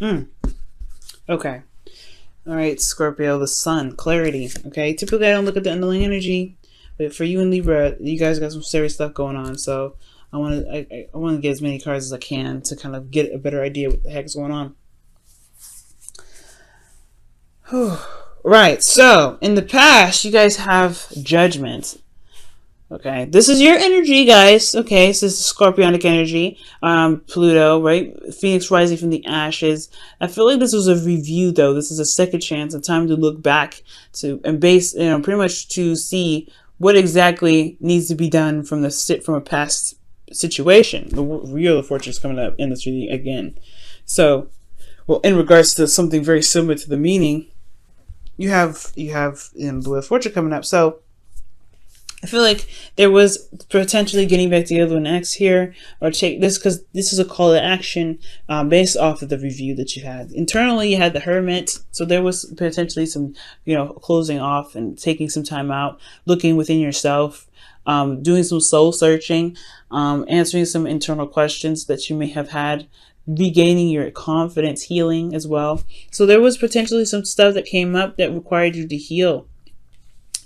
Okay. All right, Scorpio, the sun, clarity. Okay, typically I don't look at the underlying energy, but for you and Libra, you guys got some serious stuff going on. So I want to get as many cards as I can to kind of get a better idea what the heck is going on. Right. So in the past, you guys have judgment. Okay, this is your energy, guys. Okay, so this is Scorpionic energy. Pluto, right? Phoenix rising from the ashes. I feel like this was a review, though. This is a second chance, a time to look back to and base, pretty much to see what exactly needs to be done from a past situation. The Wheel of Fortune is coming up in this reading again. So, well, in regards to something very similar to the meaning, you have the Wheel of Fortune coming up. So I feel like there was potentially getting back together with an ex here, or take this because this is a call to action based off of the review that you had. Internally, you had the Hermit, so there was potentially some, closing off and taking some time out, looking within yourself, doing some soul searching, answering some internal questions that you may have had, regaining your confidence, healing as well. So there was potentially some stuff that came up that required you to heal.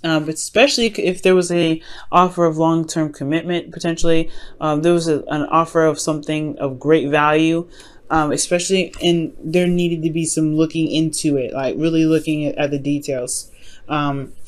But especially if there was a offer of long-term commitment, potentially there was an offer of something of great value, especially, and there needed to be some looking into it, like really looking at the details.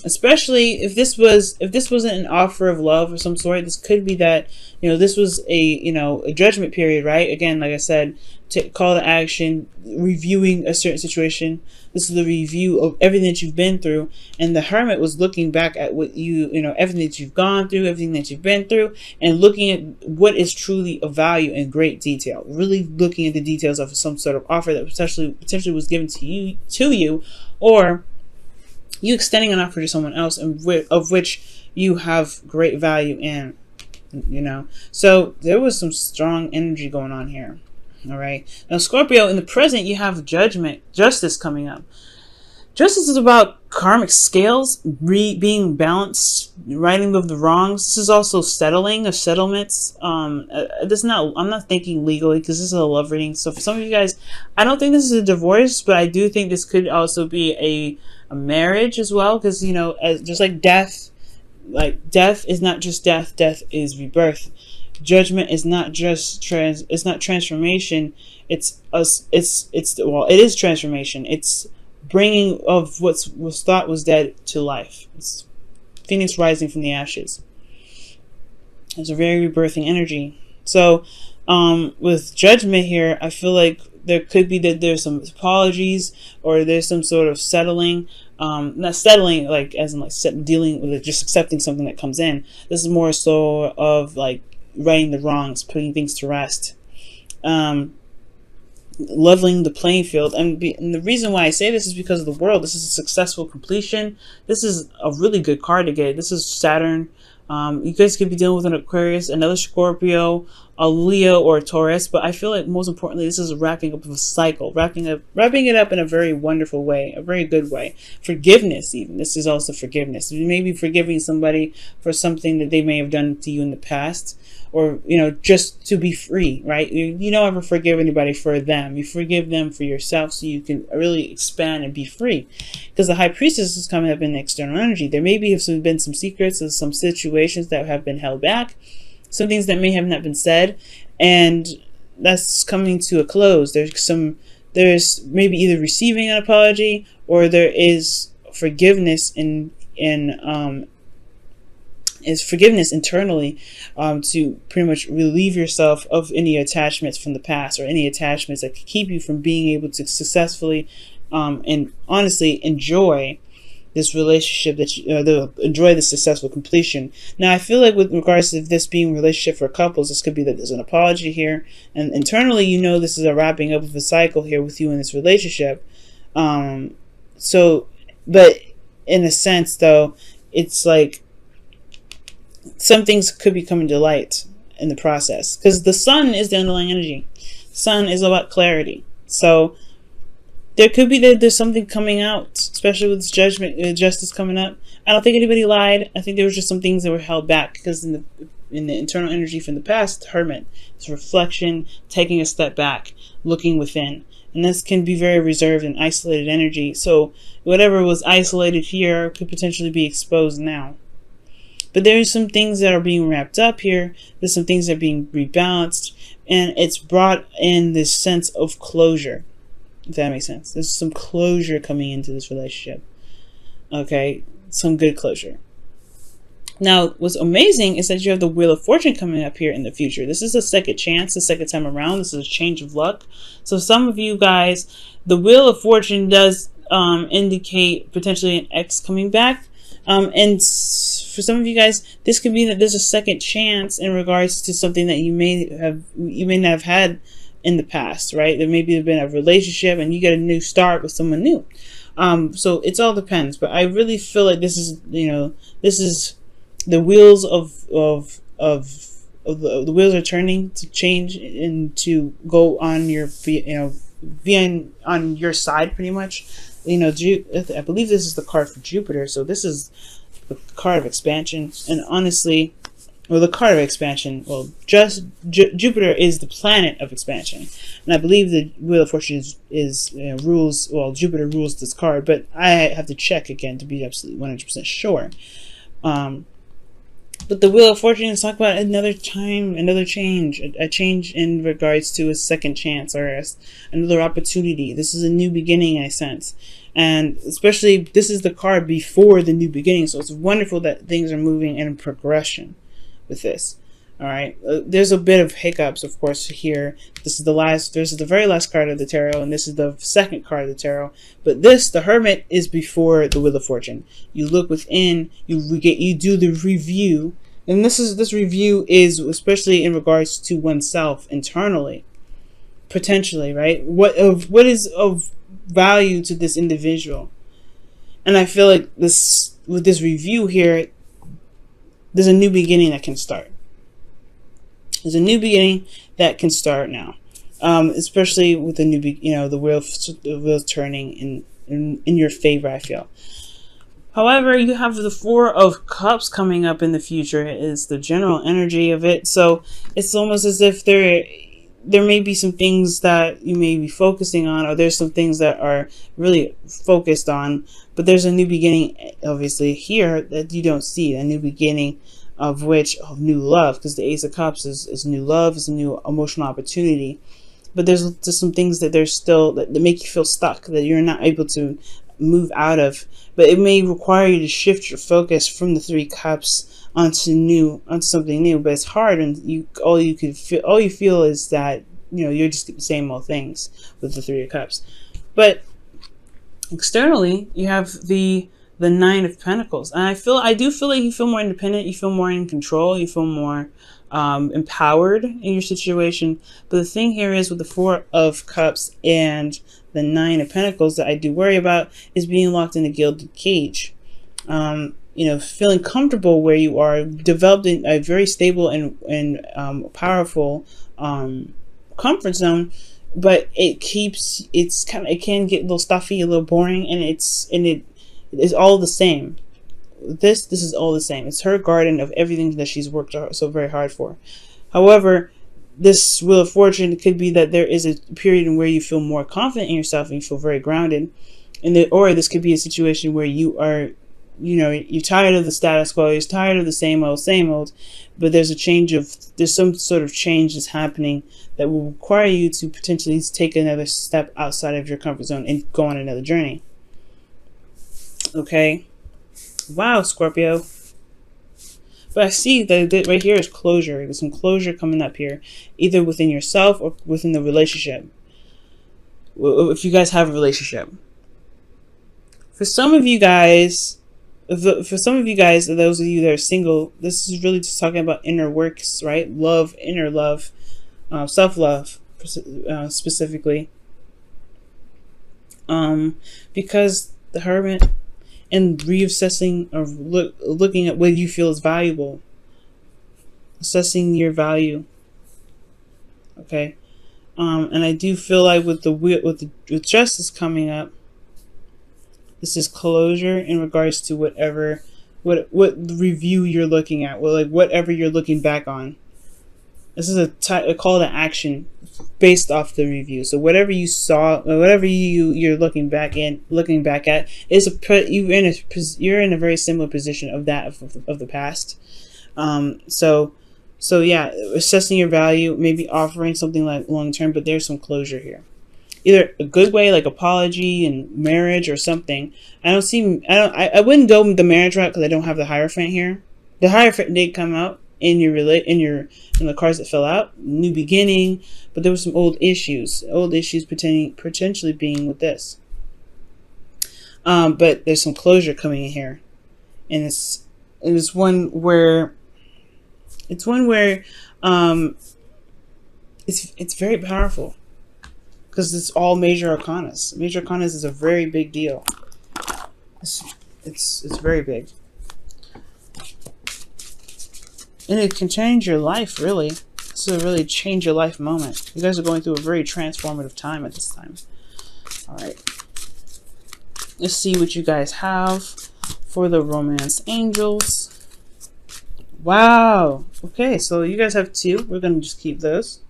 Especially if this wasn't an offer of love of some sort. This could be that this was a judgment period, right? Again, like I said, to call to action, reviewing a certain situation. This is the review of everything that you've been through, and the Hermit was looking back at what everything that you've gone through, everything that you've been through, and looking at what is truly of value in great detail. Really looking at the details of some sort of offer that potentially was given to you, or you extending an offer to someone else, of which you have great value in. So there was some strong energy going on here. All right. Now, Scorpio, in the present, you have justice coming up. Justice is about karmic scales being balanced, righting of the wrongs. This is also settling of settlements. I'm not thinking legally because this is a love reading. So for some of you guys, I don't think this is a divorce, but I do think this could also be a marriage as well, because just like death is not just death. Death is rebirth. Judgment is not just it's not transformation. It is transformation. It's bringing of what was thought was dead to life. It's Phoenix rising from the ashes. It's a very rebirthing energy. So with judgment here, I feel like there could be that there's some apologies, or there's some sort of settling. Not settling like as in like dealing with it, just accepting something that comes in. This is more so of like righting the wrongs, putting things to rest, leveling the playing field. And the reason why I say this is because of the world. This is a successful completion. This is a really good card to get. This is Saturn. You guys could be dealing with an Aquarius, another Scorpio, a Leo, or a Taurus, but I feel like most importantly, this is wrapping up of a cycle, wrapping it up in a very wonderful way, a very good way. Forgiveness, even. This is also forgiveness. You may be forgiving somebody for something that they may have done to you in the past, or just to be free, right? You don't ever forgive anybody for them. You forgive them for yourself, so you can really expand and be free. Because the High Priestess is coming up in the external energy. There may have been some secrets of some situations that have been held back, some things that may have not been said, and that's coming to a close. There's maybe either receiving an apology, or there is forgiveness is forgiveness internally, to pretty much relieve yourself of any attachments from the past, or any attachments that could keep you from being able to successfully and honestly enjoy this relationship, enjoy the successful completion. Now, I feel like with regards to this being a relationship for couples, this could be that there's an apology here, and internally, this is a wrapping up of a cycle here with you in this relationship. But in a sense, though, it's like some things could be coming to light in the process, because the sun is the underlying energy. Sun is about clarity. So there could be that there's something coming out, especially with this justice coming up. I don't think anybody lied. I think there was just some things that were held back, because in the in the internal energy from the past, the Hermit. It's reflection, taking a step back, looking within. And this can be very reserved and isolated energy. So whatever was isolated here could potentially be exposed now. But there's some things that are being wrapped up here. There's some things that are being rebalanced. And it's brought in this sense of closure. If that makes sense. There's some closure coming into this relationship. Okay? Some good closure. Now, what's amazing is that you have the Wheel of Fortune coming up here in the future. This is a second chance, the second time around. This is a change of luck. So some of you guys, the Wheel of Fortune does indicate potentially an ex coming back. And for some of you guys, this could be that there's a second chance in regards to something that you may not have had in the past, right? There maybe have been a relationship and you get a new start with someone new. So it all depends. But I really feel like this is, this is the wheels of the wheels are turning to change and to go on your, be on your side pretty much. I believe this is the card for Jupiter. So this is the card of expansion. And honestly, well, the card of expansion, well, just Jupiter is the planet of expansion. And I believe the Wheel of Fortune rules, well, Jupiter rules this card, but I have to check again to be absolutely 100% sure. But the Wheel of Fortune is talking about another time, another change, a change in regards to a second chance or another opportunity. This is a new beginning in a sense. And especially, this is the card before the new beginning. So it's wonderful that things are moving in progression with this. All right. There's a bit of hiccups, of course, here. This is the very last card of the tarot, and this is the second card of the tarot. But this, the Hermit, is before the Wheel of Fortune. You look within, you do the review, and this review is especially in regards to oneself internally, potentially, right? What is of value to this individual? And I feel like with this review here, there's a new beginning that can start. There's a new beginning that can start now, especially with the new, the wheels turning in your favor, I feel. However, you have the Four of Cups coming up in the future. Is the general energy of it. So it's almost as if there may be some things that you may be focusing on, or there's some things that are really focused on, but there's a new beginning, obviously, here that you don't see, a new beginning of new love, because the Ace of Cups is new love, is a new emotional opportunity. But there's just some things that that make you feel stuck, that you're not able to move out of. But it may require you to shift your focus from the Three Cups onto something new. But it's hard, and all you feel is that you're just the same old things with the Three of Cups. But externally, you have the Nine of Pentacles, and I do feel like you feel more independent, you feel more in control, you feel more empowered in your situation. But the thing here is, with the Four of Cups and the Nine of Pentacles, that I do worry about is being locked in a gilded cage. Feeling comfortable where you are, developing a very stable and powerful comfort zone, but it can get a little stuffy, a little boring, and it is all the same. This is all the same. It's her garden of everything that she's worked so very hard for. However, this Wheel of Fortune could be that there is a period in where you feel more confident in yourself and you feel very grounded, or this could be a situation where you are, you're tired of the status quo, you're tired of the same old, but there's some sort of change that's happening that will require you to potentially take another step outside of your comfort zone and go on another journey. Okay. Wow, Scorpio. But I see that right here is closure. There's some closure coming up here, either within yourself or within the relationship. If you guys have a relationship. For some of you guys, those of you that are single, this is really just talking about inner works, right? Love, inner love, self-love, specifically. Because the Hermit, and reassessing or looking at what you feel is valuable, assessing your value. Okay, and I do feel like with Justice coming up, this is closure in regards to whatever what review you're looking at, well, like whatever you're looking back on. This is a call to action based off the review. So whatever you saw, whatever you're looking back at is you're in a very similar position of that of the past. So yeah, assessing your value, maybe offering something like long term, but there's some closure here. Either a good way, like apology and marriage or something. I wouldn't go with the marriage route because I don't have the Hierophant here. The Hierophant did come out in the cards that fell out, new beginning, but there were some old issues potentially being with this. But there's some closure coming in here, and it's one where it's very powerful because it's all major arcanas. Major arcanas is a very big deal. It's very big. And it can change your life, really. This is a really change your life moment. You guys are going through a very transformative time at this time. All right. Let's see what you guys have for the Romance Angels. Wow. Okay, so you guys have 2. We're going to just keep those.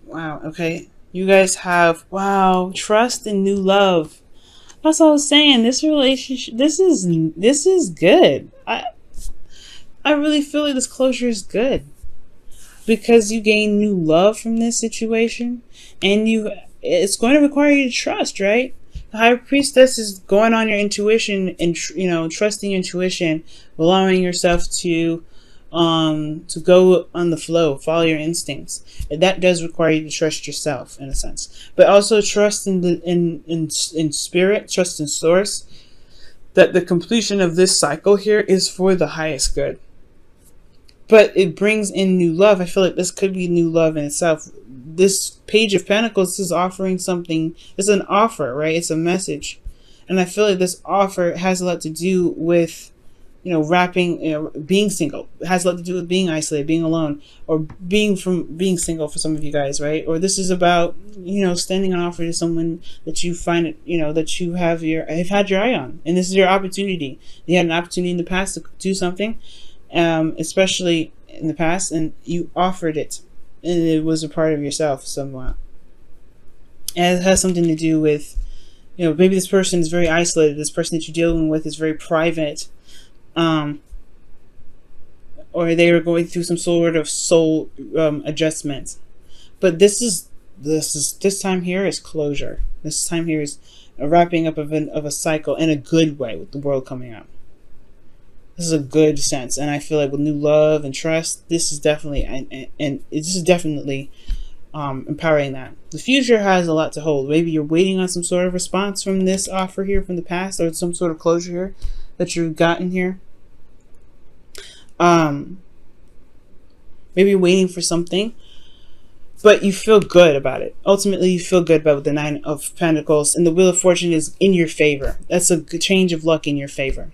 Wow. Okay. You guys have, wow, trust and new love. That's what I was saying. This relationship, this is good. I really feel like this closure is good because you gain new love from this situation, and it's going to require you to trust, right? The High Priestess is going on your intuition and trusting your intuition, allowing yourself to go on the flow, follow your instincts. And that does require you to trust yourself in a sense, but also trust in spirit, trust in source, that the completion of this cycle here is for the highest good. But it brings in new love. I feel like this could be new love in itself. This Page of Pentacles is offering something. It's an offer, right? It's a message. And I feel like this offer has a lot to do with, being single. It has a lot to do with being isolated, being alone, or being single for some of you guys, right? Or this is about, standing an offer to someone that you find, that you have had your eye on. And this is your opportunity. You had an opportunity in the past to do something. Especially in the past, and you offered it, and it was a part of yourself somewhat. And it has something to do with, maybe this person is very isolated. This person that you're dealing with is very private, or they were going through some sort of soul adjustment. But this time here is closure. This time here is a wrapping up of a cycle in a good way, with the World coming out. This is a good sense, and I feel like with new love and trust, this is definitely empowering that. The future has a lot to hold. Maybe you're waiting on some sort of response from this offer here from the past, or some sort of closure here that you've gotten here. Maybe you're waiting for something, but you feel good about it. Ultimately, you feel good about the 9 of Pentacles, and the Wheel of Fortune is in your favor. That's a good change of luck in your favor.